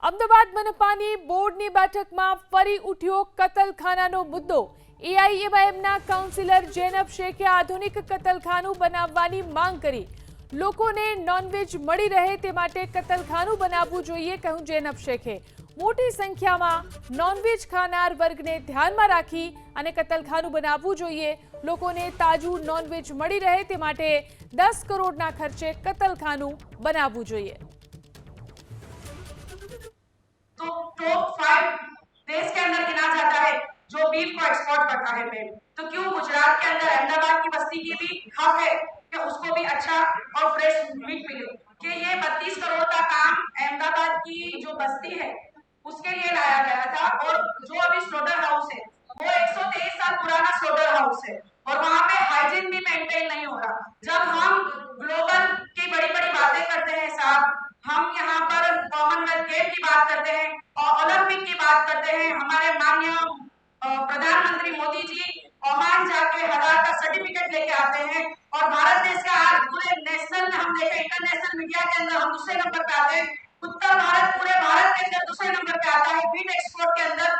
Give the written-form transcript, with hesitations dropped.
અમદાવાદ મનપાની બોર્ડની બેઠકમાં ફરી ઉઠ્યો કતલખાનાનો મુદ્દો। એઆઈએમઆઈએમના કાઉન્સિલર જૈનબ શેખે આધુનિક કતલખાનું બનાવવાની માંગ કરી। લોકોને નોનવેજ મળી રહે તે માટે કતલખાનું બનાવવું જોઈએ, કહ્યું જૈનબ શેખે। મોટી સંખ્યામાં નોનવેજ ખાનાર વર્ગને ધ્યાનમાં રાખી અને કતલખાનું બનાવવું જોઈએ। લોકોને તાજું નોનવેજ મળી રહે તે માટે 10 કરોડના ખર્ચે કતલખાનું બનાવવું જોઈએ। तो टॉप 5 देश के अंदर गिना जाता है जो बीफ को एक्सपोर्ट करता है पेड़। तो क्यों गुजरात के अंदर अहमदाबाद की बस्ती की भी हक है कि उसको भी अच्छा और फ्रेश मीट मिले। कि ये 32 करोड़ का काम अहमदाबाद की जो बस्ती है उसके लिए लाया गया था। और जो अभी स्लोटर हाउस है वो 123 साल पुराना स्लोटर हाउस है और वहां पे हाइजीन भी मेंटेन नहीं हो रहा। जब हम ग्लोबल की बड़ी बड़ी बातें करते हैं साहब, हम यहाँ पर कॉमनवेल्थ गेम की बात करते हैं और ओलंपिक की बात करते हैं। हमारे माननीय प्रधानमंत्री मोदी जी ओमान जाके हजार का सर्टिफिकेट लेके आते हैं और भारत देश का आज पूरे नेशनल में हम देखें, इंटरनेशनल मीडिया के अंदर हम दूसरे नंबर पे आते हैं। उत्तर भारत पूरे भारत के अंदर दूसरे नंबर पे आता है मीट एक्सपोर्ट के अंदर।